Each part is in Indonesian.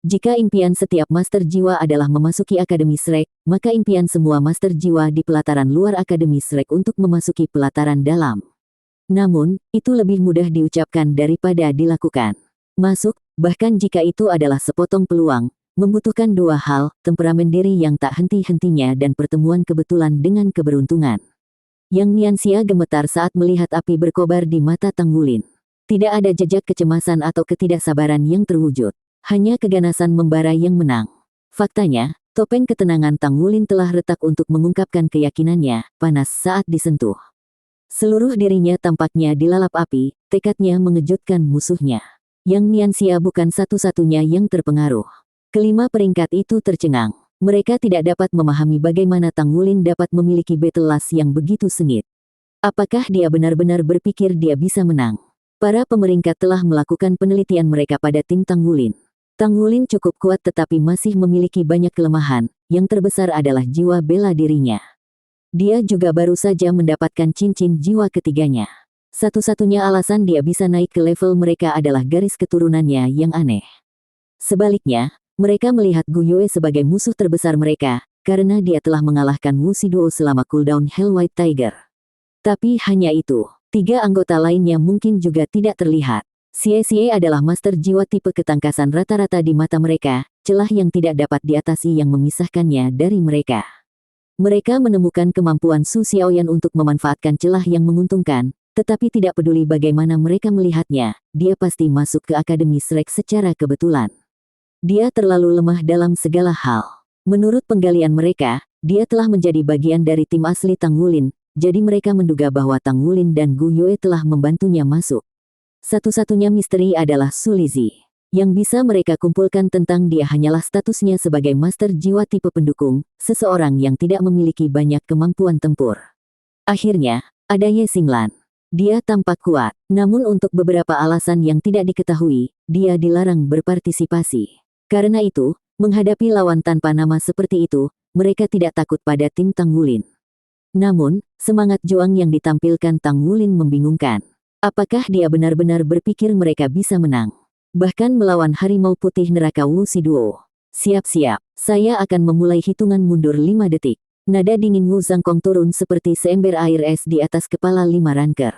Jika impian setiap Master Jiwa adalah memasuki Akademi Shrek, maka impian semua Master Jiwa di pelataran luar Akademi Shrek untuk memasuki pelataran dalam. Namun, itu lebih mudah diucapkan daripada dilakukan. Masuk, bahkan jika itu adalah sepotong peluang, membutuhkan dua hal, temperamen diri yang tak henti-hentinya dan pertemuan kebetulan dengan keberuntungan. Yang Nianxia gemetar saat melihat api berkobar di mata Tang Wulin. Tidak ada jejak kecemasan atau ketidaksabaran yang terwujud. Hanya keganasan membara yang menang. Faktanya, topeng ketenangan Tang Wulin telah retak untuk mengungkapkan keyakinannya, panas saat disentuh. Seluruh dirinya tampaknya dilalap api, tekadnya mengejutkan musuhnya. Yang Nianxia bukan satu-satunya yang terpengaruh. Kelima peringkat itu tercengang. Mereka tidak dapat memahami bagaimana Tang Wulin dapat memiliki battle lust yang begitu sengit. Apakah dia benar-benar berpikir dia bisa menang? Para pemeringkat telah melakukan penelitian mereka pada tim Tang Wulin. Tang Wulin cukup kuat tetapi masih memiliki banyak kelemahan, yang terbesar adalah jiwa bela dirinya. Dia juga baru saja mendapatkan cincin jiwa ketiganya. Satu-satunya alasan dia bisa naik ke level mereka adalah garis keturunannya yang aneh. Sebaliknya, mereka melihat Gu Yue sebagai musuh terbesar mereka, karena dia telah mengalahkan Wu Shiduo selama cooldown Hell White Tiger. Tapi hanya itu, 3 anggota lainnya mungkin juga tidak terlihat. Xie adalah master jiwa tipe ketangkasan rata-rata di mata mereka, celah yang tidak dapat diatasi yang memisahkannya dari mereka. Mereka menemukan kemampuan Su Xiaoyan untuk memanfaatkan celah yang menguntungkan, tetapi tidak peduli bagaimana mereka melihatnya, dia pasti masuk ke Akademi Shrek secara kebetulan. Dia terlalu lemah dalam segala hal. Menurut penggalian mereka, dia telah menjadi bagian dari tim asli Tang Wulin, jadi mereka menduga bahwa Tang Wulin dan Gu Yue telah membantunya masuk. Satu-satunya misteri adalah Su Lizhi. Yang bisa mereka kumpulkan tentang dia hanyalah statusnya sebagai master jiwa tipe pendukung, seseorang yang tidak memiliki banyak kemampuan tempur. Akhirnya, ada Ye Xinglan. Dia tampak kuat, namun untuk beberapa alasan yang tidak diketahui, dia dilarang berpartisipasi. Karena itu, menghadapi lawan tanpa nama seperti itu, mereka tidak takut pada tim Tang Wulin. Namun, semangat juang yang ditampilkan Tang Wulin membingungkan. Apakah dia benar-benar berpikir mereka bisa menang? Bahkan melawan harimau putih neraka Wu Shiduo. Siap-siap, saya akan memulai hitungan mundur 5 detik. Nada dingin Wu Zhangkong turun seperti seember air es di atas kepala 5 ranker.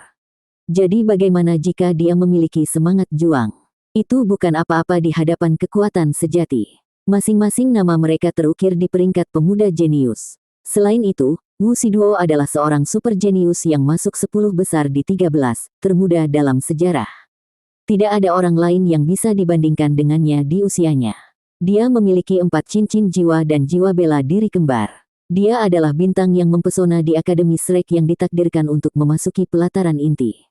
Jadi bagaimana jika dia memiliki semangat juang? Itu bukan apa-apa di hadapan kekuatan sejati. Masing-masing nama mereka terukir di peringkat pemuda jenius. Selain itu, Wu Shiduo adalah seorang super jenius yang masuk 10 besar di 13 termuda dalam sejarah. Tidak ada orang lain yang bisa dibandingkan dengannya di usianya. Dia memiliki 4 cincin jiwa dan jiwa bela diri kembar. Dia adalah bintang yang mempesona di Akademi Shrek yang ditakdirkan untuk memasuki pelataran inti.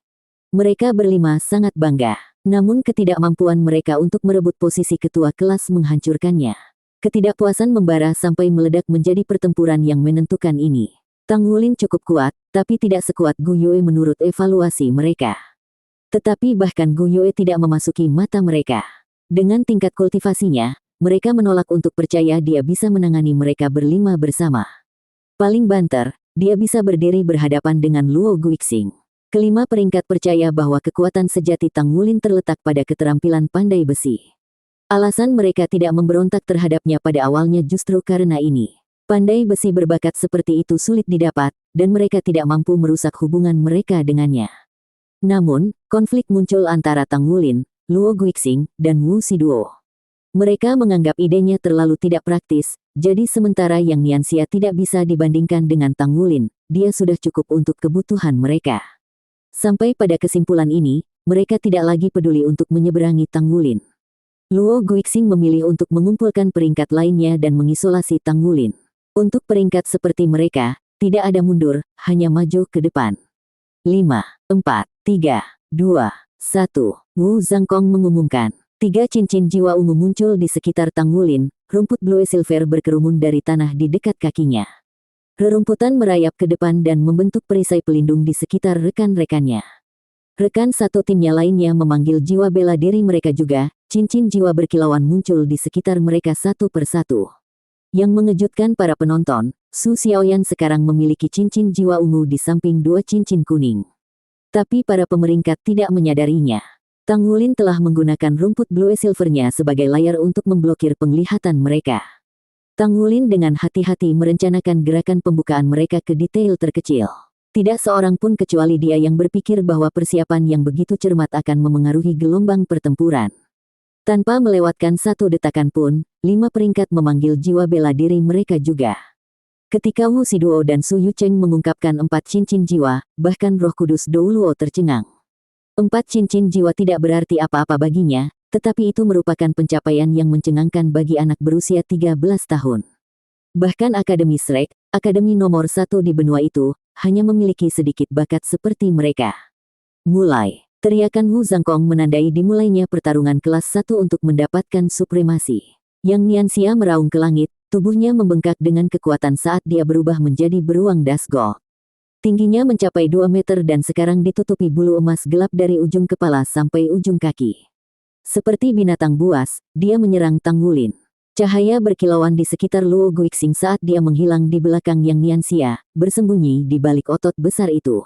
Mereka berlima sangat bangga, namun ketidakmampuan mereka untuk merebut posisi ketua kelas menghancurkannya. Ketidakpuasan membara sampai meledak menjadi pertempuran yang menentukan ini. Tang Wulin cukup kuat, tapi tidak sekuat Gu Yue menurut evaluasi mereka. Tetapi bahkan Gu Yue tidak memasuki mata mereka. Dengan tingkat kultivasinya, mereka menolak untuk percaya dia bisa menangani mereka berlima bersama. Paling banter, dia bisa berdiri berhadapan dengan Luo Guixing. Kelima peringkat percaya bahwa kekuatan sejati Tang Wulin terletak pada keterampilan pandai besi. Alasan mereka tidak memberontak terhadapnya pada awalnya justru karena ini. Pandai besi berbakat seperti itu sulit didapat, dan mereka tidak mampu merusak hubungan mereka dengannya. Namun, konflik muncul antara Tang Wulin, Luo Guixing, dan Wu Shiduo. Mereka menganggap idenya terlalu tidak praktis, jadi sementara Yang Nianxia tidak bisa dibandingkan dengan Tang Wulin, dia sudah cukup untuk kebutuhan mereka. Sampai pada kesimpulan ini, mereka tidak lagi peduli untuk menyeberangi Tang Wulin. Luo Guixing memilih untuk mengumpulkan peringkat lainnya dan mengisolasi Tang Wulin. Untuk peringkat seperti mereka, tidak ada mundur, hanya maju ke depan. 5, 4, 3, 2, 1. Wu Zhangkong mengumumkan. 3 cincin jiwa ungu muncul di sekitar Tang Wulin, rumput blue silver berkerumun dari tanah di dekat kakinya. Rerumputan merayap ke depan dan membentuk perisai pelindung di sekitar rekan-rekannya. Rekan satu timnya lainnya memanggil jiwa bela diri mereka juga, cincin jiwa berkilauan muncul di sekitar mereka satu persatu. Yang mengejutkan para penonton, Su Xiaoyan sekarang memiliki cincin jiwa ungu di samping 2 cincin kuning. Tapi para pemeringkat tidak menyadarinya. Tang Wulin telah menggunakan rumput Blue Silvernya sebagai layar untuk memblokir penglihatan mereka. Tang Wulin dengan hati-hati merencanakan gerakan pembukaan mereka ke detail terkecil. Tidak seorang pun kecuali dia yang berpikir bahwa persiapan yang begitu cermat akan memengaruhi gelombang pertempuran. Tanpa melewatkan satu detakan pun, 5 peringkat memanggil jiwa bela diri mereka juga. Ketika Wu Shiduo dan Su Yucheng mengungkapkan 4 cincin jiwa, bahkan Roh Kudus Douluo tercengang. 4 cincin jiwa tidak berarti apa-apa baginya, tetapi itu merupakan pencapaian yang mencengangkan bagi anak berusia 13 tahun. Bahkan Akademi Shrek, akademi nomor 1 di benua itu, hanya memiliki sedikit bakat seperti mereka. Mulai, teriakan Wu Zhangkong menandai dimulainya pertarungan kelas 1 untuk mendapatkan supremasi. Yang Nianxia meraung ke langit, tubuhnya membengkak dengan kekuatan saat dia berubah menjadi beruang Dazgol. Tingginya mencapai 2 meter dan sekarang ditutupi bulu emas gelap dari ujung kepala sampai ujung kaki. Seperti binatang buas, dia menyerang Tang Wulin. Cahaya berkilauan di sekitar Luo Guixing saat dia menghilang di belakang Yang Nianxia, bersembunyi di balik otot besar itu.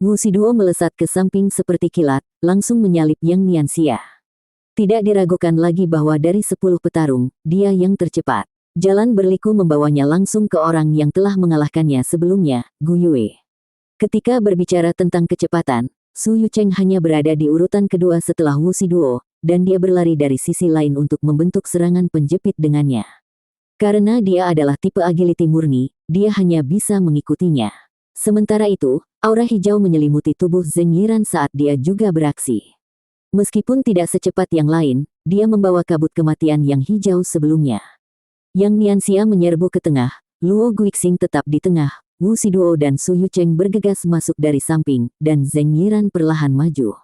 Wu Shiduo melesat ke samping seperti kilat, langsung menyalip Yang Nianxia. Tidak diragukan lagi bahwa dari 10 petarung, dia yang tercepat. Jalan berliku membawanya langsung ke orang yang telah mengalahkannya sebelumnya, Gu Yue. Ketika berbicara tentang kecepatan, Su Yucheng hanya berada di urutan kedua setelah Wu Shiduo, dan dia berlari dari sisi lain untuk membentuk serangan penjepit dengannya. Karena dia adalah tipe agility murni, dia hanya bisa mengikutinya. Sementara itu, aura hijau menyelimuti tubuh Zheng Yiran saat dia juga beraksi. Meskipun tidak secepat yang lain, dia membawa kabut kematian yang hijau sebelumnya. Yang Nianxia menyerbu ke tengah, Luo Guixing tetap di tengah, Wu Shiduo dan Su Yucheng bergegas masuk dari samping, dan Zheng Yiran perlahan maju.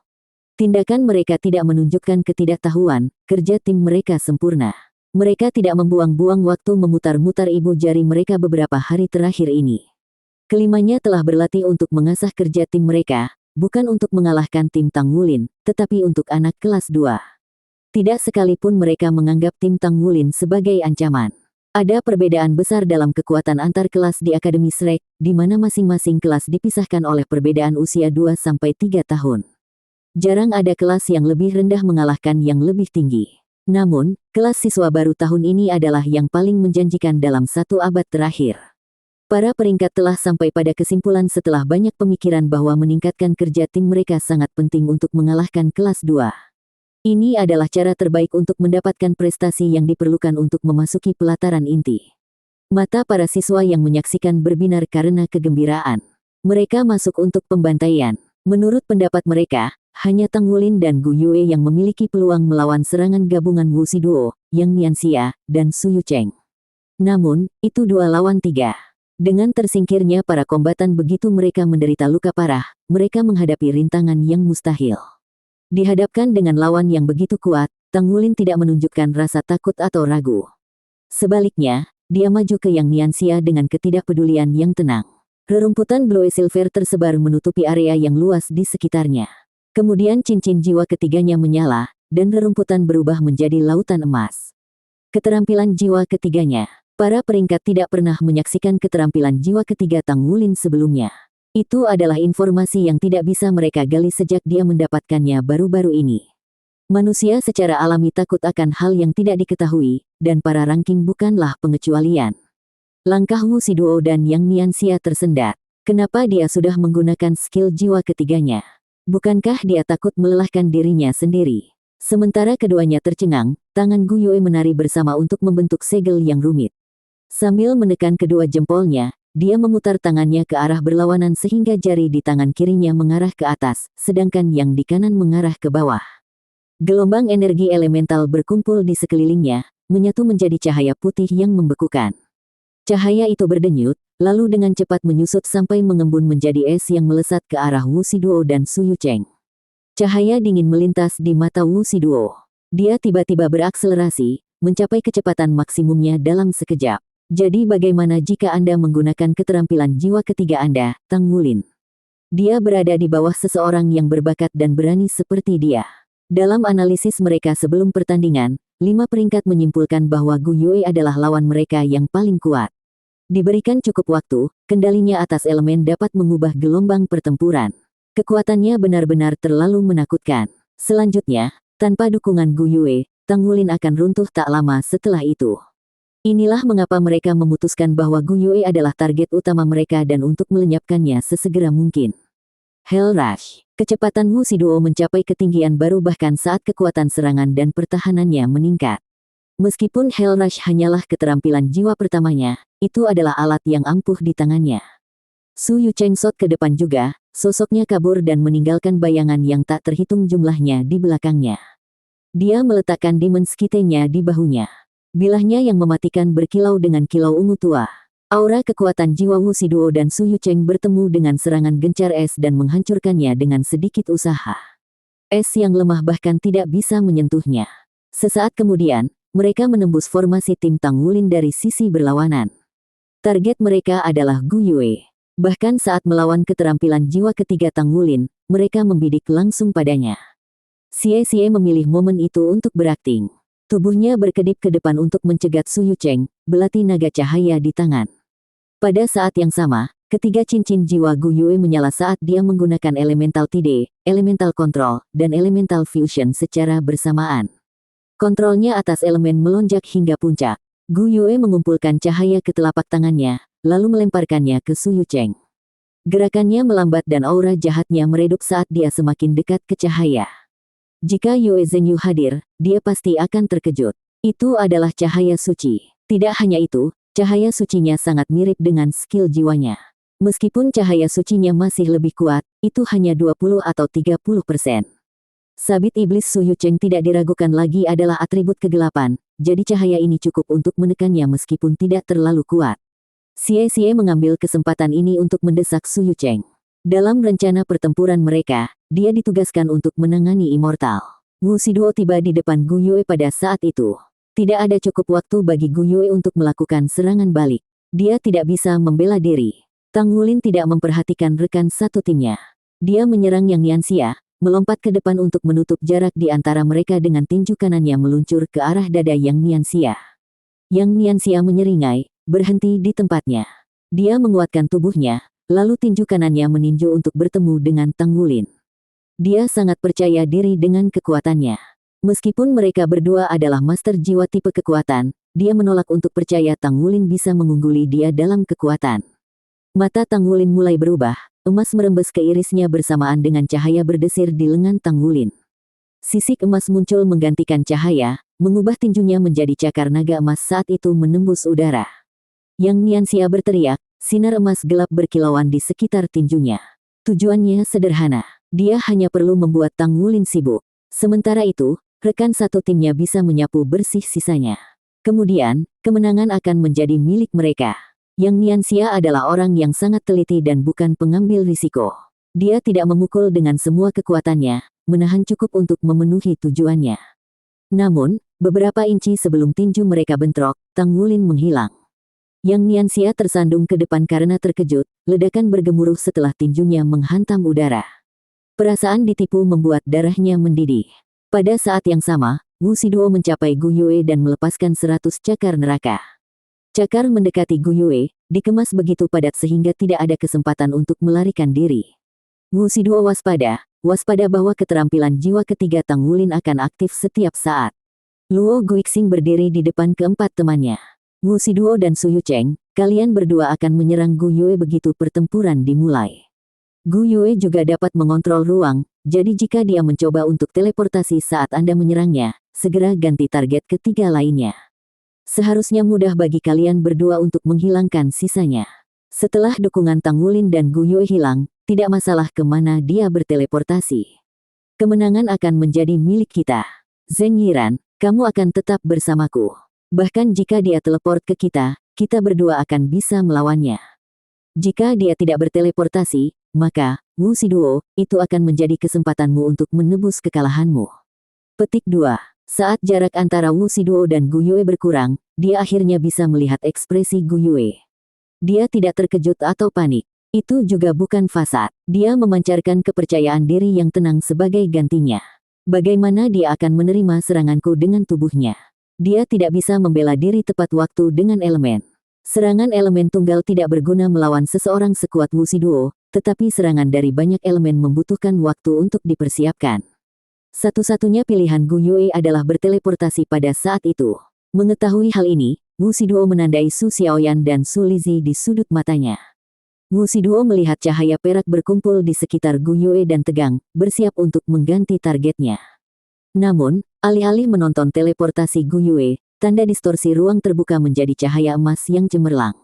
Tindakan mereka tidak menunjukkan ketidaktahuan, kerja tim mereka sempurna. Mereka tidak membuang-buang waktu memutar-mutar ibu jari mereka beberapa hari terakhir ini. Kelimanya telah berlatih untuk mengasah kerja tim mereka, bukan untuk mengalahkan tim Tang Wulin, tetapi untuk anak kelas 2. Tidak sekalipun mereka menganggap tim Tang Wulin sebagai ancaman. Ada perbedaan besar dalam kekuatan antar kelas di Akademi Shrek, di mana masing-masing kelas dipisahkan oleh perbedaan usia 2-3 tahun. Jarang ada kelas yang lebih rendah mengalahkan yang lebih tinggi. Namun, kelas siswa baru tahun ini adalah yang paling menjanjikan dalam 1 abad terakhir. Para peringkat telah sampai pada kesimpulan setelah banyak pemikiran bahwa meningkatkan kerja tim mereka sangat penting untuk mengalahkan kelas 2. Ini adalah cara terbaik untuk mendapatkan prestasi yang diperlukan untuk memasuki pelataran inti. Mata para siswa yang menyaksikan berbinar karena kegembiraan. Mereka masuk untuk pembantaian. Menurut pendapat mereka, hanya Tang Wulin dan Gu Yue yang memiliki peluang melawan serangan gabungan Wu Shiduo, Yang Nianxia, dan Su Yucheng. Namun, itu 2 lawan 3. Dengan tersingkirnya para kombatan begitu mereka menderita luka parah, mereka menghadapi rintangan yang mustahil. Dihadapkan dengan lawan yang begitu kuat, Tang Wulin tidak menunjukkan rasa takut atau ragu. Sebaliknya, dia maju ke Yang Nianxia dengan ketidakpedulian yang tenang. Rerumputan Blue Silver tersebar menutupi area yang luas di sekitarnya. Kemudian cincin jiwa ketiganya menyala, dan rerumputan berubah menjadi lautan emas. Keterampilan jiwa ketiganya. Para peringkat tidak pernah menyaksikan keterampilan jiwa ketiga Tang Wulin sebelumnya. Itu adalah informasi yang tidak bisa mereka gali sejak dia mendapatkannya baru-baru ini. Manusia secara alami takut akan hal yang tidak diketahui, dan para ranking bukanlah pengecualian. Langkah Wu Shiduo dan Yang Nianxia tersendat. Kenapa dia sudah menggunakan skill jiwa ketiganya? Bukankah dia takut melelahkan dirinya sendiri? Sementara keduanya tercengang, tangan Gu Yue menari bersama untuk membentuk segel yang rumit. Sambil menekan kedua jempolnya, dia memutar tangannya ke arah berlawanan sehingga jari di tangan kirinya mengarah ke atas, sedangkan yang di kanan mengarah ke bawah. Gelombang energi elemental berkumpul di sekelilingnya, menyatu menjadi cahaya putih yang membekukan. Cahaya itu berdenyut, lalu dengan cepat menyusut sampai mengembun menjadi es yang melesat ke arah Wu Shiduo dan Su Yucheng. Cahaya dingin melintas di mata Wu Shiduo. Dia tiba-tiba berakselerasi, mencapai kecepatan maksimumnya dalam sekejap. Jadi bagaimana jika Anda menggunakan keterampilan jiwa ketiga Anda, Tang Wulin? Dia berada di bawah seseorang yang berbakat dan berani seperti dia. Dalam analisis mereka sebelum pertandingan, 5 peringkat menyimpulkan bahwa Gu Yue adalah lawan mereka yang paling kuat. Diberikan cukup waktu, kendalinya atas elemen dapat mengubah gelombang pertempuran. Kekuatannya benar-benar terlalu menakutkan. Selanjutnya, tanpa dukungan Gu Yue, Tang Wulin akan runtuh tak lama setelah itu. Inilah mengapa mereka memutuskan bahwa Gu Yue adalah target utama mereka dan untuk melenyapkannya sesegera mungkin. Hell Rush. Kecepatan Wu Shiduo mencapai ketinggian baru bahkan saat kekuatan serangan dan pertahanannya meningkat. Meskipun Hell Rush hanyalah keterampilan jiwa pertamanya, itu adalah alat yang ampuh di tangannya. Su Yucheng shot ke depan juga, sosoknya kabur dan meninggalkan bayangan yang tak terhitung jumlahnya di belakangnya. Dia meletakkan Demon Skite-nya di bahunya. Bilahnya yang mematikan berkilau dengan kilau ungu tua. Aura kekuatan jiwa Wu Shiduo dan Su Yucheng bertemu dengan serangan gencar es dan menghancurkannya dengan sedikit usaha. Es yang lemah bahkan tidak bisa menyentuhnya. Sesaat kemudian, mereka menembus formasi tim Tang Wulin dari sisi berlawanan. Target mereka adalah Gu Yue. Bahkan saat melawan keterampilan jiwa ketiga Tang Wulin, mereka membidik langsung padanya. Xie memilih momen itu untuk berakting. Tubuhnya berkedip ke depan untuk mencegat Su Yucheng, belati naga cahaya di tangan. Pada saat yang sama, ketiga cincin jiwa Gu Yue menyala saat dia menggunakan Elemental Tide, Elemental Control, dan Elemental Fusion secara bersamaan. Kontrolnya atas elemen melonjak hingga puncak. Gu Yue mengumpulkan cahaya ke telapak tangannya, lalu melemparkannya ke Su Yucheng. Gerakannya melambat dan aura jahatnya meredup saat dia semakin dekat ke cahaya. Jika Yue Zhenyu hadir, dia pasti akan terkejut. Itu adalah cahaya suci. Tidak hanya itu, cahaya sucinya sangat mirip dengan skill jiwanya. Meskipun cahaya sucinya masih lebih kuat, itu hanya 20 atau 30%. Sabit iblis Su Yucheng tidak diragukan lagi adalah atribut kegelapan, jadi cahaya ini cukup untuk menekannya meskipun tidak terlalu kuat. Xie mengambil kesempatan ini untuk mendesak Su Yucheng. Dalam rencana pertempuran mereka, dia ditugaskan untuk menangani Immortal. Wu Shiduo tiba di depan Gu Yue pada saat itu. Tidak ada cukup waktu bagi Gu Yue untuk melakukan serangan balik. Dia tidak bisa membela diri. Tang Wulin tidak memperhatikan rekan satu timnya. Dia menyerang Yang Nianxia, melompat ke depan untuk menutup jarak di antara mereka dengan tinju kanannya meluncur ke arah dada Yang Nianxia. Yang Nianxia menyeringai, berhenti di tempatnya. Dia menguatkan tubuhnya, lalu tinju kanannya meninju untuk bertemu dengan Tang Wulin. Dia sangat percaya diri dengan kekuatannya. Meskipun mereka berdua adalah master jiwa tipe kekuatan, dia menolak untuk percaya Tang Wulin bisa mengungguli dia dalam kekuatan. Mata Tang Wulin mulai berubah, emas merembes ke irisnya bersamaan dengan cahaya berdesir di lengan Tang Wulin. Sisik emas muncul menggantikan cahaya, mengubah tinjunya menjadi cakar naga emas saat itu menembus udara. Yang Nianxia berteriak, sinar emas gelap berkilauan di sekitar tinjunya. Tujuannya sederhana, dia hanya perlu membuat Tang Wulin sibuk. Sementara itu, rekan satu timnya bisa menyapu bersih sisanya. Kemudian, kemenangan akan menjadi milik mereka. Yang Nianxia adalah orang yang sangat teliti dan bukan pengambil risiko. Dia tidak memukul dengan semua kekuatannya, menahan cukup untuk memenuhi tujuannya. Namun, beberapa inci sebelum tinju mereka bentrok, Tang Wulin menghilang. Yang Nianxia tersandung ke depan karena terkejut, ledakan bergemuruh setelah tinjunya menghantam udara. Perasaan ditipu membuat darahnya mendidih. Pada saat yang sama, Wu Shiduo mencapai Gu Yue dan melepaskan 100 cakar neraka. Cakar mendekati Gu Yue, dikemas begitu padat sehingga tidak ada kesempatan untuk melarikan diri. Wu Shiduo waspada bahwa keterampilan jiwa ketiga Tang Wulin akan aktif setiap saat. Luo Guixing berdiri di depan keempat temannya. Wu Shiduo dan Su Yucheng, kalian berdua akan menyerang Gu Yue begitu pertempuran dimulai. Gu Yue juga dapat mengontrol ruang, jadi jika dia mencoba untuk teleportasi saat Anda menyerangnya, segera ganti target ketiga lainnya. Seharusnya mudah bagi kalian berdua untuk menghilangkan sisanya. Setelah dukungan Tang Wulin dan Gu Yue hilang, tidak masalah kemana dia berteleportasi. Kemenangan akan menjadi milik kita. Zheng Yiran, kamu akan tetap bersamaku. Bahkan jika dia teleport ke kita, kita berdua akan bisa melawannya. Jika dia tidak berteleportasi, maka, Wu Shiduo, itu akan menjadi kesempatanmu untuk menebus kekalahanmu. Petik 2. Saat jarak antara Wu Shiduo dan Gu Yue berkurang, dia akhirnya bisa melihat ekspresi Gu Yue. Dia tidak terkejut atau panik. Itu juga bukan fasad. Dia memancarkan kepercayaan diri yang tenang sebagai gantinya. Bagaimana dia akan menerima seranganku dengan tubuhnya? Dia tidak bisa membela diri tepat waktu dengan elemen. Serangan elemen tunggal tidak berguna melawan seseorang sekuat Wu Shiduo, tetapi serangan dari banyak elemen membutuhkan waktu untuk dipersiapkan. Satu-satunya pilihan Gu Yue adalah berteleportasi pada saat itu. Mengetahui hal ini, Wu Shiduo menandai Su Xiaoyan dan Su Lizhi di sudut matanya. Wu Shiduo melihat cahaya perak berkumpul di sekitar Gu Yue dan tegang, bersiap untuk mengganti targetnya. Namun, alih-alih menonton teleportasi Gu Yue, tanda distorsi ruang terbuka menjadi cahaya emas yang cemerlang.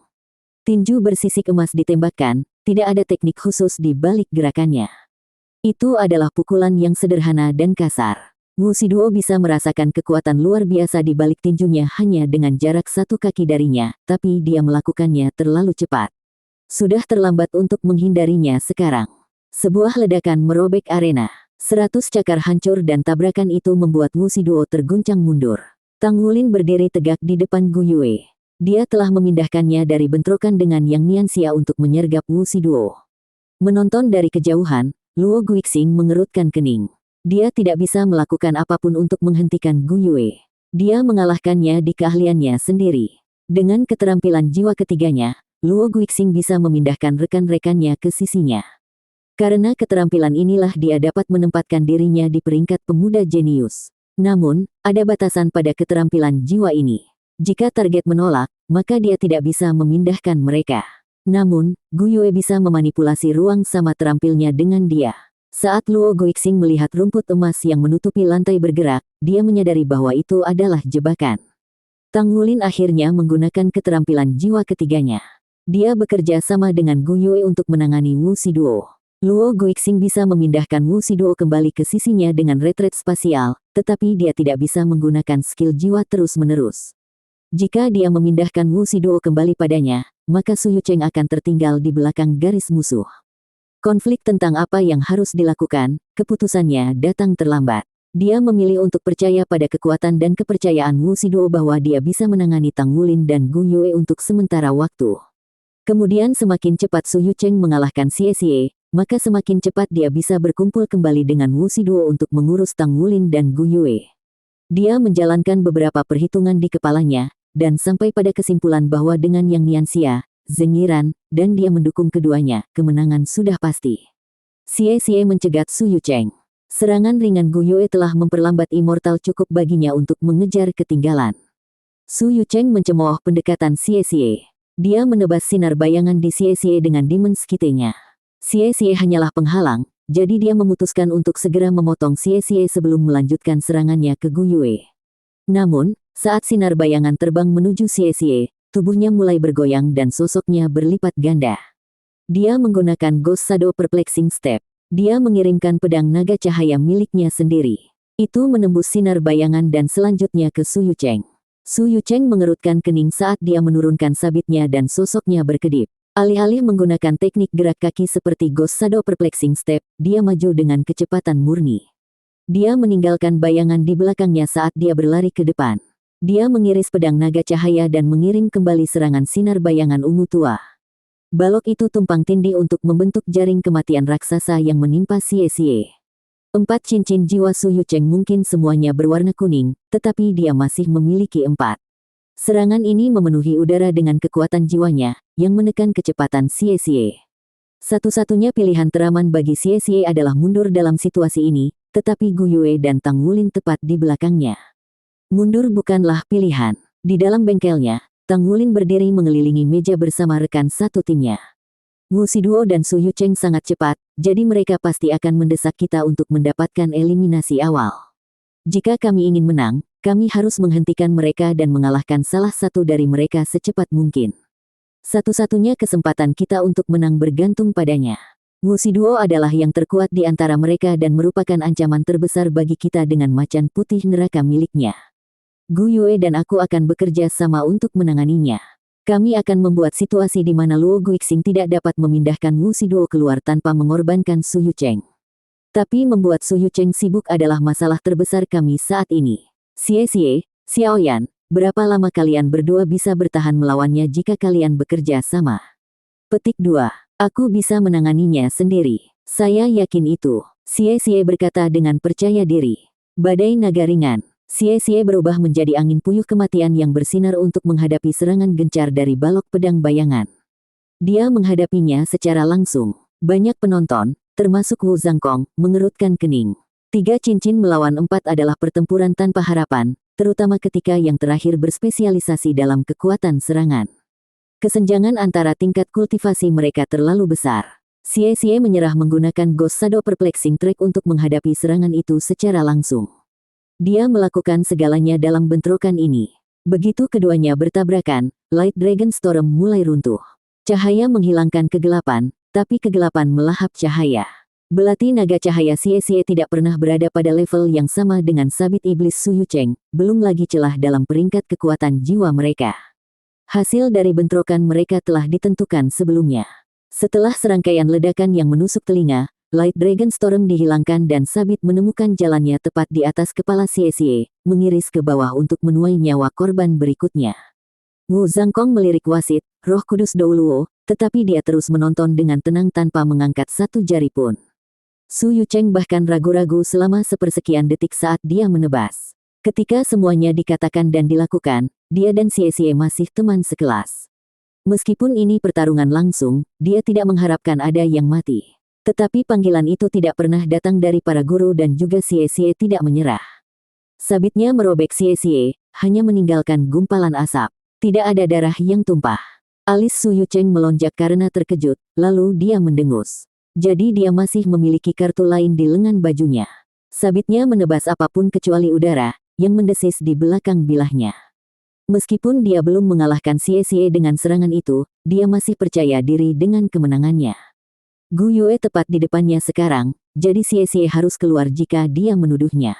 Tinju bersisik emas ditembakkan, tidak ada teknik khusus di balik gerakannya. Itu adalah pukulan yang sederhana dan kasar. Wu Shiduo bisa merasakan kekuatan luar biasa di balik tinjunya hanya dengan jarak 1 kaki darinya, tapi dia melakukannya terlalu cepat. Sudah terlambat untuk menghindarinya sekarang. Sebuah ledakan merobek arena. 100 cakar hancur dan tabrakan itu membuat Wu Shiduo terguncang mundur. Tang Wulin berdiri tegak di depan Gu Yue. Dia telah memindahkannya dari bentrokan dengan Yang Nianxia untuk menyergap Wu Shiduo. Menonton dari kejauhan, Luo Guixing mengerutkan kening. Dia tidak bisa melakukan apapun untuk menghentikan Gu Yue. Dia mengalahkannya di keahliannya sendiri. Dengan keterampilan jiwa ketiganya, Luo Guixing bisa memindahkan rekan-rekannya ke sisinya. Karena keterampilan inilah dia dapat menempatkan dirinya di peringkat pemuda jenius. Namun, ada batasan pada keterampilan jiwa ini. Jika target menolak, maka dia tidak bisa memindahkan mereka. Namun, Gu Yue bisa memanipulasi ruang sama terampilnya dengan dia. Saat Luo Guixing melihat rumput emas yang menutupi lantai bergerak, dia menyadari bahwa itu adalah jebakan. Tang Wulin akhirnya menggunakan keterampilan jiwa ketiganya. Dia bekerja sama dengan Gu Yue untuk menangani Wu Shiduo. Luo Guixing bisa memindahkan Wu Shiduo kembali ke sisinya dengan retret spasial, tetapi dia tidak bisa menggunakan skill jiwa terus-menerus. Jika dia memindahkan Wu Shiduo kembali padanya, maka Su Yucheng akan tertinggal di belakang garis musuh. Konflik tentang apa yang harus dilakukan, keputusannya datang terlambat. Dia memilih untuk percaya pada kekuatan dan kepercayaan Wu Shiduo bahwa dia bisa menangani Tang Wulin dan Gu Yue untuk sementara waktu. Kemudian semakin cepat Su Yucheng mengalahkan Xie, maka semakin cepat dia bisa berkumpul kembali dengan Wu Shiduo untuk mengurus Tang Wulin dan Gu Yue. Dia menjalankan beberapa perhitungan di kepalanya, dan sampai pada kesimpulan bahwa dengan Yang Nianxia, Zheng Yiran, dan dia mendukung keduanya, kemenangan sudah pasti. Xie mencegat Su Yucheng. Serangan ringan Gu Yue telah memperlambat immortal cukup baginya untuk mengejar ketinggalan. Su Yucheng mencemooh pendekatan Xie. Dia menebas sinar bayangan di Xie dengan Demon Skite-nya. Xie hanyalah penghalang, jadi dia memutuskan untuk segera memotong Xie sebelum melanjutkan serangannya ke Gu Yue. Namun, saat sinar bayangan terbang menuju Xie, tubuhnya mulai bergoyang dan sosoknya berlipat ganda. Dia menggunakan Ghost Shadow Perplexing Step. Dia mengirimkan pedang naga cahaya miliknya sendiri. Itu menembus sinar bayangan dan selanjutnya ke Su Yucheng. Su Yucheng mengerutkan kening saat dia menurunkan sabitnya dan sosoknya berkedip. Alih-alih menggunakan teknik gerak kaki seperti Ghost Shadow Perplexing Step, dia maju dengan kecepatan murni. Dia meninggalkan bayangan di belakangnya saat dia berlari ke depan. Dia mengiris pedang naga cahaya dan mengirim kembali serangan sinar bayangan ungu tua. Balok itu tumpang tindih untuk membentuk jaring kematian raksasa yang menimpa Xie. 4 cincin jiwa Su Yucheng mungkin semuanya berwarna kuning, tetapi dia masih memiliki 4. Serangan ini memenuhi udara dengan kekuatan jiwanya, yang menekan kecepatan Xie. Satu-satunya pilihan teraman bagi Xie adalah mundur dalam situasi ini, tetapi Gu Yue dan Tang Wulin tepat di belakangnya. Mundur bukanlah pilihan. Di dalam bengkelnya, Tang Wulin berdiri mengelilingi meja bersama rekan satu timnya. Wu Shiduo dan Su Yucheng sangat cepat, jadi mereka pasti akan mendesak kita untuk mendapatkan eliminasi awal. Jika kami ingin menang, kami harus menghentikan mereka dan mengalahkan salah satu dari mereka secepat mungkin. Satu-satunya kesempatan kita untuk menang bergantung padanya. Wu Shiduo adalah yang terkuat di antara mereka dan merupakan ancaman terbesar bagi kita dengan macan putih neraka miliknya. Gu Yue dan aku akan bekerja sama untuk menanganinya. Kami akan membuat situasi di mana Luo Guixing tidak dapat memindahkan Wu Shiduo keluar tanpa mengorbankan Su Yucheng. Tapi membuat Su Yucheng sibuk adalah masalah terbesar kami saat ini. Xie, Xiaoyan, berapa lama kalian berdua bisa bertahan melawannya jika kalian bekerja sama? Petik 2. Aku bisa menanganinya sendiri. Saya yakin itu. Xie berkata dengan percaya diri. Badai naga ringan. Xie berubah menjadi angin puyuh kematian yang bersinar untuk menghadapi serangan gencar dari balok pedang bayangan. Dia menghadapinya secara langsung. Banyak penonton, termasuk Wu Zhangkong, mengerutkan kening. 3 cincin melawan 4 adalah pertempuran tanpa harapan, terutama ketika yang terakhir berspesialisasi dalam kekuatan serangan. Kesenjangan antara tingkat kultivasi mereka terlalu besar. Xie menyerah menggunakan Ghost Shadow Perplexing Track untuk menghadapi serangan itu secara langsung. Dia melakukan segalanya dalam bentrokan ini. Begitu keduanya bertabrakan, Light Dragon Storm mulai runtuh. Cahaya menghilangkan kegelapan, tapi kegelapan melahap cahaya. Belati naga cahaya Xie tidak pernah berada pada level yang sama dengan sabit iblis Su Yucheng, belum lagi celah dalam peringkat kekuatan jiwa mereka. Hasil dari bentrokan mereka telah ditentukan sebelumnya. Setelah serangkaian ledakan yang menusuk telinga, Light Dragon Storm dihilangkan dan sabit menemukan jalannya tepat di atas kepala Xie, mengiris ke bawah untuk menuai nyawa korban berikutnya. Wu Zhangkong melirik wasit, Roh Kudus Douluo, tetapi dia terus menonton dengan tenang tanpa mengangkat satu jari pun. Su Yucheng bahkan ragu-ragu selama sepersekian detik saat dia menebas. Ketika semuanya dikatakan dan dilakukan, dia dan Xie masih teman sekelas. Meskipun ini pertarungan langsung, dia tidak mengharapkan ada yang mati. Tetapi panggilan itu tidak pernah datang dari para guru dan juga Xie tidak menyerah. Sabitnya merobek Xie, hanya meninggalkan gumpalan asap. Tidak ada darah yang tumpah. Alis Su Yucheng melonjak karena terkejut, lalu dia mendengus. Jadi dia masih memiliki kartu lain di lengan bajunya. Sabitnya menebas apapun kecuali udara, yang mendesis di belakang bilahnya. Meskipun dia belum mengalahkan Xie dengan serangan itu, dia masih percaya diri dengan kemenangannya. Gu Yue tepat di depannya sekarang, jadi Xie harus keluar jika dia menuduhnya.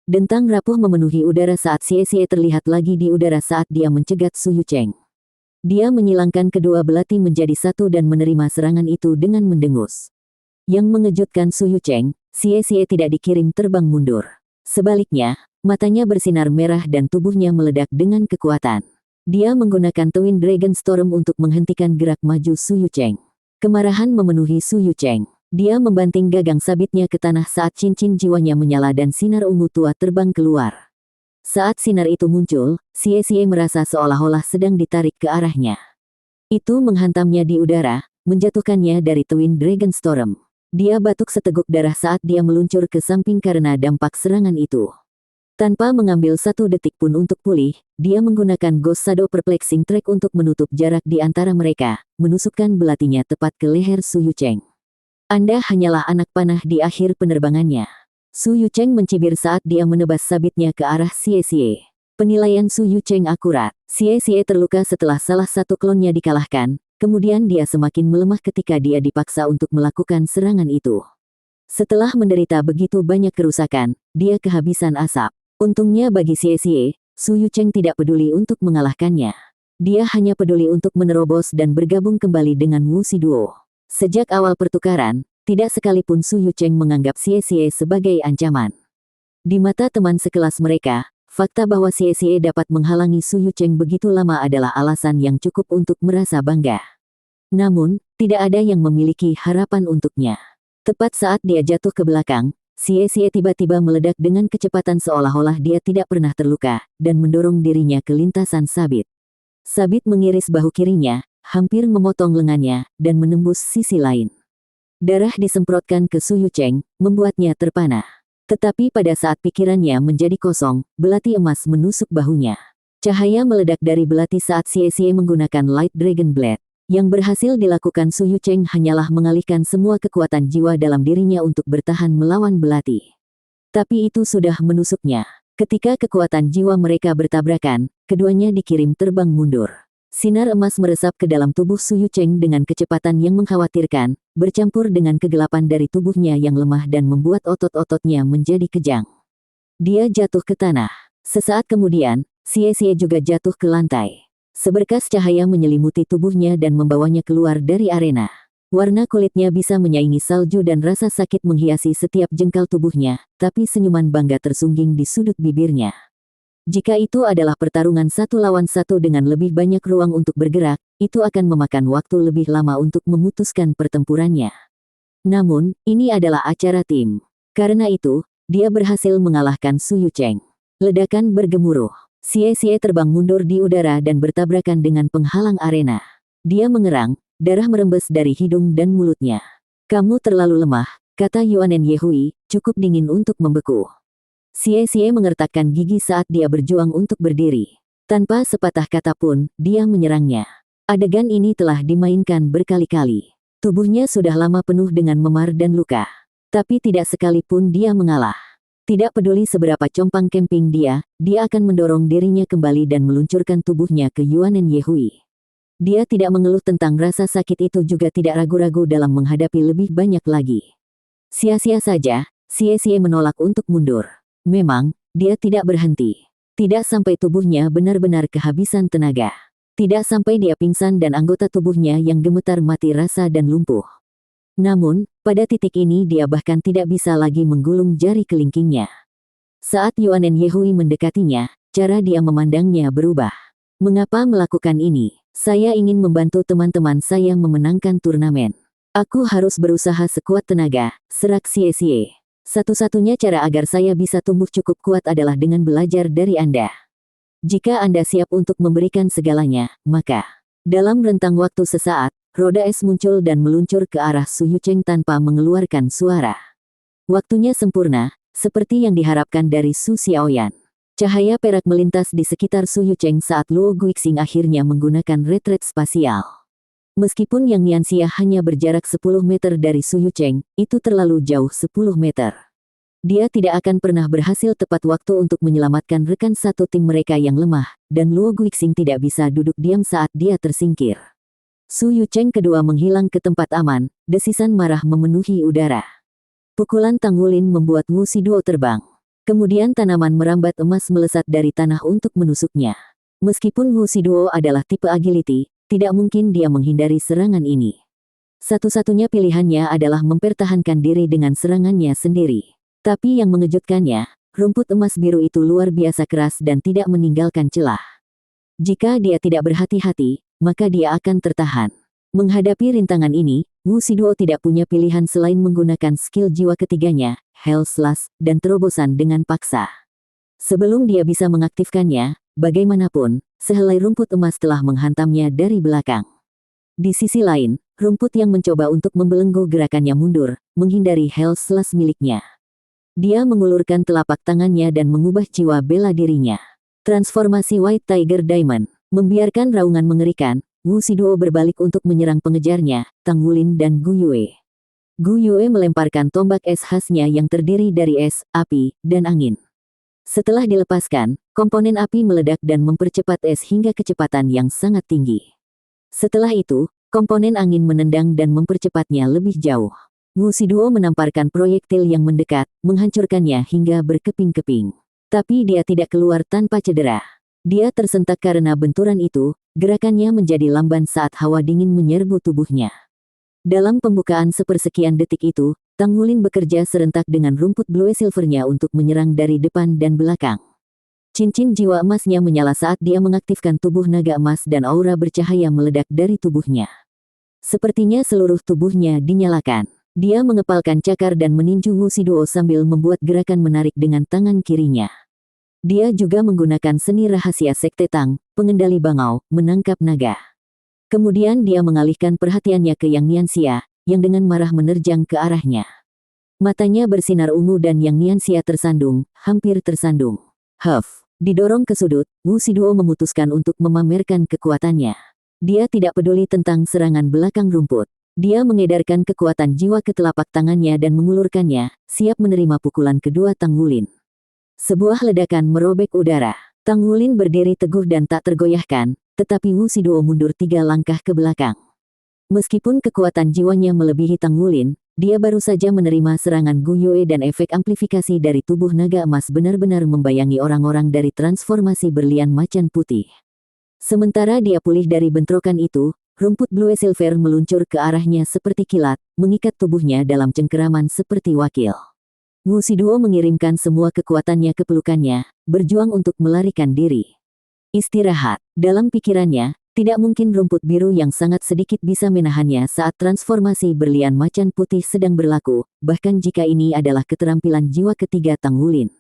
Dentang rapuh memenuhi udara saat Xie terlihat lagi di udara saat dia mencegat Su Yucheng. Dia menyilangkan kedua belati menjadi satu dan menerima serangan itu dengan mendengus. Yang mengejutkan Su Yucheng, Xie tidak dikirim terbang mundur. Sebaliknya, matanya bersinar merah dan tubuhnya meledak dengan kekuatan. Dia menggunakan Twin Dragon Storm untuk menghentikan gerak maju Su Yucheng. Kemarahan memenuhi Su Yucheng. Dia membanting gagang sabitnya ke tanah saat cincin jiwanya menyala dan sinar ungu tua terbang keluar. Saat sinar itu muncul, Xie merasa seolah-olah sedang ditarik ke arahnya. Itu menghantamnya di udara, menjatuhkannya dari Twin Dragon Storm. Dia batuk seteguk darah saat dia meluncur ke samping karena dampak serangan itu. Tanpa mengambil satu detik pun untuk pulih, dia menggunakan Ghost Shadow Perplexing Track untuk menutup jarak di antara mereka, menusukkan belatinya tepat ke leher Su Yucheng. Anda hanyalah anak panah di akhir penerbangannya. Su Yucheng mencibir saat dia menebas sabitnya ke arah Xie. Penilaian Su Yucheng akurat. Xie terluka setelah salah satu klonnya dikalahkan, kemudian dia semakin melemah ketika dia dipaksa untuk melakukan serangan itu. Setelah menderita begitu banyak kerusakan, dia kehabisan asap. Untungnya bagi Xie, Su Yucheng tidak peduli untuk mengalahkannya. Dia hanya peduli untuk menerobos dan bergabung kembali dengan Wu Shiduo. Sejak awal pertukaran, tidak sekalipun Su Yucheng menganggap Xie sebagai ancaman. Di mata teman sekelas mereka, fakta bahwa Xie dapat menghalangi Su Yucheng begitu lama adalah alasan yang cukup untuk merasa bangga. Namun, tidak ada yang memiliki harapan untuknya. Tepat saat dia jatuh ke belakang, Xie tiba-tiba meledak dengan kecepatan seolah-olah dia tidak pernah terluka, dan mendorong dirinya ke lintasan sabit. Sabit mengiris bahu kirinya, hampir memotong lengannya, dan menembus sisi lain. Darah disemprotkan ke Su Yucheng, membuatnya terpana. Tetapi pada saat pikirannya menjadi kosong, belati emas menusuk bahunya. Cahaya meledak dari belati saat Xie menggunakan Light Dragon Blade. Yang berhasil dilakukan Su Yucheng hanyalah mengalihkan semua kekuatan jiwa dalam dirinya untuk bertahan melawan belati. Tapi itu sudah menusuknya. Ketika kekuatan jiwa mereka bertabrakan, keduanya dikirim terbang mundur. Sinar emas meresap ke dalam tubuh Su Yucheng dengan kecepatan yang mengkhawatirkan, bercampur dengan kegelapan dari tubuhnya yang lemah dan membuat otot-ototnya menjadi kejang. Dia jatuh ke tanah. Sesaat kemudian, Xie juga jatuh ke lantai. Seberkas cahaya menyelimuti tubuhnya dan membawanya keluar dari arena. Warna kulitnya bisa menyaingi salju dan rasa sakit menghiasi setiap jengkal tubuhnya, tapi senyuman bangga tersungging di sudut bibirnya. Jika itu adalah pertarungan satu lawan satu dengan lebih banyak ruang untuk bergerak, itu akan memakan waktu lebih lama untuk memutuskan pertempurannya. Namun, ini adalah acara tim. Karena itu, dia berhasil mengalahkan Su Yucheng. Ledakan bergemuruh. Xie terbang mundur di udara dan bertabrakan dengan penghalang arena. Dia mengerang, darah merembes dari hidung dan mulutnya. Kamu terlalu lemah, kata Yuanen Yehui, cukup dingin untuk membeku. Xie mengertakkan gigi saat dia berjuang untuk berdiri. Tanpa sepatah kata pun, dia menyerangnya. Adegan ini telah dimainkan berkali-kali. Tubuhnya sudah lama penuh dengan memar dan luka. Tapi tidak sekalipun dia mengalah. Tidak peduli seberapa compang camping dia akan mendorong dirinya kembali dan meluncurkan tubuhnya ke Yuanen Yehui. Dia tidak mengeluh tentang rasa sakit itu, juga tidak ragu-ragu dalam menghadapi lebih banyak lagi. Sia-sia saja, Xie menolak untuk mundur. Memang, dia tidak berhenti. Tidak sampai tubuhnya benar-benar kehabisan tenaga. Tidak sampai dia pingsan dan anggota tubuhnya yang gemetar mati rasa dan lumpuh. Namun, pada titik ini dia bahkan tidak bisa lagi menggulung jari kelingkingnya. Saat Yuanen Yehui mendekatinya, cara dia memandangnya berubah. Mengapa melakukan ini? Saya ingin membantu teman-teman saya memenangkan turnamen. Aku harus berusaha sekuat tenaga, serak Xie. Satu-satunya cara agar saya bisa tumbuh cukup kuat adalah dengan belajar dari Anda. Jika Anda siap untuk memberikan segalanya, maka dalam rentang waktu sesaat, roda es muncul dan meluncur ke arah Su Yucheng tanpa mengeluarkan suara. Waktunya sempurna, seperti yang diharapkan dari Su Xiaoyan. Cahaya perak melintas di sekitar Su Yucheng saat Luo Guixing akhirnya menggunakan retret spasial. Meskipun Yang Nianxia hanya berjarak 10 meter dari Su Yucheng, itu terlalu jauh 10 meter. Dia tidak akan pernah berhasil tepat waktu untuk menyelamatkan rekan satu tim mereka yang lemah, dan Luo Guixing tidak bisa duduk diam saat dia tersingkir. Su Yucheng kedua menghilang ke tempat aman, desisan marah memenuhi udara. Pukulan Tangulin membuat Wu Shiduo terbang. Kemudian tanaman merambat emas melesat dari tanah untuk menusuknya. Meskipun Wu Shiduo adalah tipe agility, tidak mungkin dia menghindari serangan ini. Satu-satunya pilihannya adalah mempertahankan diri dengan serangannya sendiri. Tapi yang mengejutkannya, rumput emas biru itu luar biasa keras dan tidak meninggalkan celah. Jika dia tidak berhati-hati, maka dia akan tertahan. Menghadapi rintangan ini, Wu Shiduo tidak punya pilihan selain menggunakan skill jiwa ketiganya, Hell Slash, dan terobosan dengan paksa. Sebelum dia bisa mengaktifkannya, bagaimanapun, sehelai rumput emas telah menghantamnya dari belakang. Di sisi lain, rumput yang mencoba untuk membelenggu gerakannya mundur, menghindari Hell Slash miliknya. Dia mengulurkan telapak tangannya dan mengubah jiwa bela dirinya. Transformasi White Tiger Diamond, membiarkan raungan mengerikan, Wu Shiduo berbalik untuk menyerang pengejarnya, Tangulin dan Gu Yue. Gu Yue melemparkan tombak es khasnya yang terdiri dari es, api, dan angin. Setelah dilepaskan, komponen api meledak dan mempercepat es hingga kecepatan yang sangat tinggi. Setelah itu, komponen angin menendang dan mempercepatnya lebih jauh. Wu Shiduo menamparkan proyektil yang mendekat, menghancurkannya hingga berkeping-keping. Tapi dia tidak keluar tanpa cedera. Dia tersentak karena benturan itu, gerakannya menjadi lamban saat hawa dingin menyerbu tubuhnya. Dalam pembukaan sepersekian detik itu, Tangulin bekerja serentak dengan rumput blue silvernya untuk menyerang dari depan dan belakang. Cincin jiwa emasnya menyala saat dia mengaktifkan tubuh naga emas dan aura bercahaya meledak dari tubuhnya. Sepertinya seluruh tubuhnya dinyalakan. Dia mengepalkan cakar dan meninju Wu Shiduo sambil membuat gerakan menarik dengan tangan kirinya. Dia juga menggunakan seni rahasia Sekte Tang, pengendali bangau, menangkap naga. Kemudian dia mengalihkan perhatiannya ke Yang Nianxia, yang dengan marah menerjang ke arahnya. Matanya bersinar ungu dan Yang Nianxia tersandung, hampir tersandung. Huff, didorong ke sudut, Wu Shiduo memutuskan untuk memamerkan kekuatannya. Dia tidak peduli tentang serangan belakang rumput. Dia mengedarkan kekuatan jiwa ke telapak tangannya dan mengulurkannya, siap menerima pukulan kedua Tangulin. Sebuah ledakan merobek udara. Tangulin berdiri teguh dan tak tergoyahkan, tetapi Wu Shiduo mundur 3 langkah ke belakang. Meskipun kekuatan jiwanya melebihi Tangulin, dia baru saja menerima serangan Gu Yue dan efek amplifikasi dari tubuh naga emas benar-benar membayangi orang-orang dari transformasi berlian macan putih. Sementara dia pulih dari bentrokan itu, rumput blue silver meluncur ke arahnya seperti kilat, mengikat tubuhnya dalam cengkeraman seperti wakil. Wu Shiduo mengirimkan semua kekuatannya ke pelukannya, berjuang untuk melarikan diri. Istirahat. Dalam pikirannya, tidak mungkin rumput biru yang sangat sedikit bisa menahannya saat transformasi berlian macan putih sedang berlaku, bahkan jika ini adalah keterampilan jiwa ketiga Tangulin.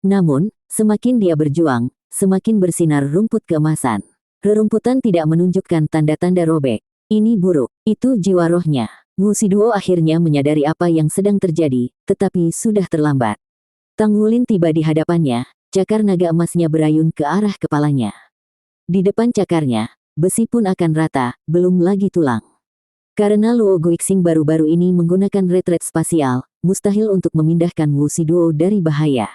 Namun, semakin dia berjuang, semakin bersinar rumput keemasan. Rerumputan tidak menunjukkan tanda-tanda robek. Ini buruk. Itu jiwa rohnya. Wu Shiduo akhirnya menyadari apa yang sedang terjadi, tetapi sudah terlambat. Tang Wulin tiba di hadapannya, cakar naga emasnya berayun ke arah kepalanya. Di depan cakarnya, besi pun akan rata, belum lagi tulang. Karena Luo Guixing baru-baru ini menggunakan retret spasial, mustahil untuk memindahkan Wu Shiduo dari bahaya.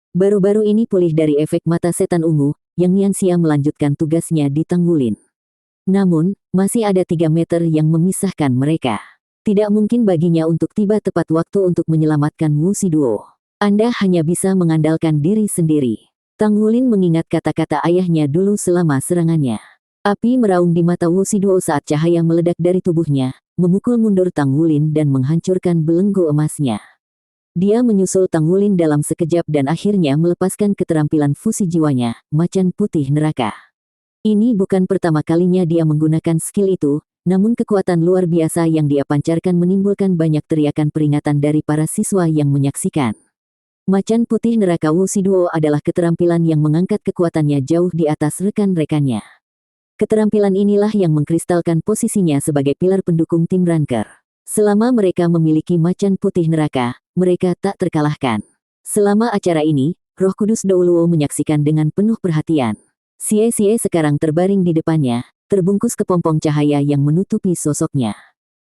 Baru-baru ini pulih dari efek mata setan ungu, Yang Nianxia melanjutkan tugasnya di Tang Wulin. Namun, masih ada 3 meter yang memisahkan mereka. Tidak mungkin baginya untuk tiba tepat waktu untuk menyelamatkan Wu Shiduo. Anda hanya bisa mengandalkan diri sendiri. Tang Wulin mengingat kata-kata ayahnya dulu selama serangannya. Api meraung di mata Wu Shiduo saat cahaya meledak dari tubuhnya, memukul mundur Tang Wulin dan menghancurkan belenggu emasnya. Dia menyusul Tang Wulin dalam sekejap dan akhirnya melepaskan keterampilan fusi jiwanya, macan putih neraka. Ini bukan pertama kalinya dia menggunakan skill itu, namun kekuatan luar biasa yang dia pancarkan menimbulkan banyak teriakan peringatan dari para siswa yang menyaksikan. Macan putih neraka Wu Shiduo adalah keterampilan yang mengangkat kekuatannya jauh di atas rekan-rekannya. Keterampilan inilah yang mengkristalkan posisinya sebagai pilar pendukung tim Ranker. Selama mereka memiliki macan putih neraka, mereka tak terkalahkan. Selama acara ini, Roh Kudus Douluo menyaksikan dengan penuh perhatian. Xie sekarang terbaring di depannya, terbungkus kepompong cahaya yang menutupi sosoknya.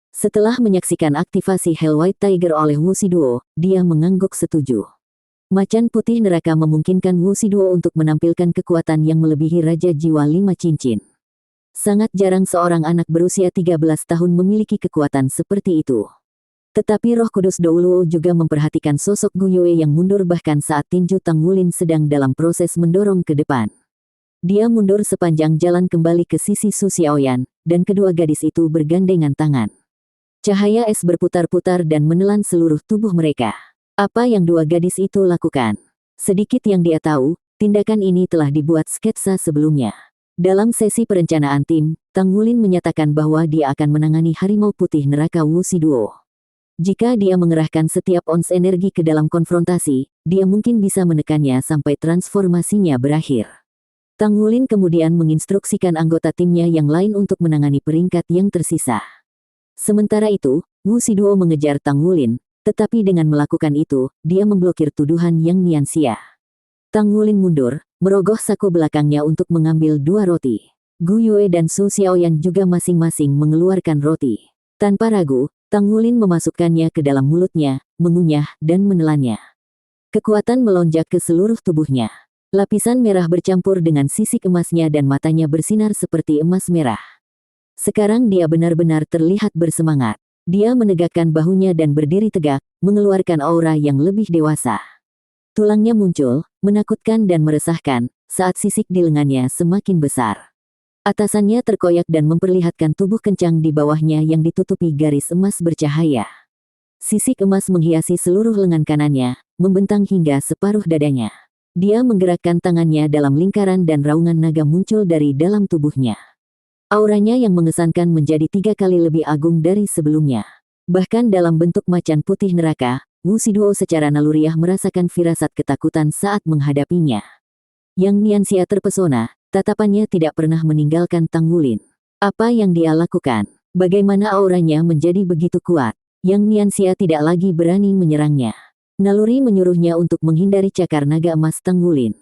Setelah menyaksikan aktivasi Hell White Tiger oleh Wu Shiduo, dia mengangguk setuju. Macan putih neraka memungkinkan Wu Shiduo untuk menampilkan kekuatan yang melebihi Raja Jiwa 5 Cincin. Sangat jarang seorang anak berusia 13 tahun memiliki kekuatan seperti itu. Tetapi Roh Kudus Douluo juga memperhatikan sosok Gu Yue yang mundur bahkan saat tinju Tang Wulin sedang dalam proses mendorong ke depan. Dia mundur sepanjang jalan kembali ke sisi Su Xiaoyan, dan kedua gadis itu bergandengan tangan. Cahaya es berputar-putar dan menelan seluruh tubuh mereka. Apa yang dua gadis itu lakukan? Sedikit yang dia tahu, tindakan ini telah dibuat sketsa sebelumnya. Dalam sesi perencanaan tim, Tang Wulin menyatakan bahwa dia akan menangani harimau putih neraka Wu Shiduo. Jika dia mengerahkan setiap ons energi ke dalam konfrontasi, dia mungkin bisa menekannya sampai transformasinya berakhir. Tang Wulin kemudian menginstruksikan anggota timnya yang lain untuk menangani peringkat yang tersisa. Sementara itu, Wu Shiduo mengejar Tang Wulin, tetapi dengan melakukan itu, dia memblokir tuduhan Yang Nianxia. Tang Wulin mundur, merogoh saku belakangnya untuk mengambil 2 roti. Gu Yue dan Su Xiaoyan juga masing-masing mengeluarkan roti. Tanpa ragu, Tang Wulin memasukkannya ke dalam mulutnya, mengunyah, dan menelannya. Kekuatan melonjak ke seluruh tubuhnya. Lapisan merah bercampur dengan sisik emasnya dan matanya bersinar seperti emas merah. Sekarang dia benar-benar terlihat bersemangat. Dia menegakkan bahunya dan berdiri tegak, mengeluarkan aura yang lebih dewasa. Tulangnya muncul, menakutkan dan meresahkan, saat sisik di lengannya semakin besar. Atasannya terkoyak dan memperlihatkan tubuh kencang di bawahnya yang ditutupi garis emas bercahaya. Sisik emas menghiasi seluruh lengan kanannya, membentang hingga separuh dadanya. Dia menggerakkan tangannya dalam lingkaran dan raungan naga muncul dari dalam tubuhnya. Auranya yang mengesankan menjadi 3 kali lebih agung dari sebelumnya. Bahkan dalam bentuk macan putih neraka, Wu Shiduo secara naluriah merasakan firasat ketakutan saat menghadapinya. Yang Nianxia terpesona, tatapannya tidak pernah meninggalkan Tang Wulin. Apa yang dia lakukan? Bagaimana auranya menjadi begitu kuat? Yang Nianxia tidak lagi berani menyerangnya. Naluri menyuruhnya untuk menghindari cakar naga emas Tang Wulin.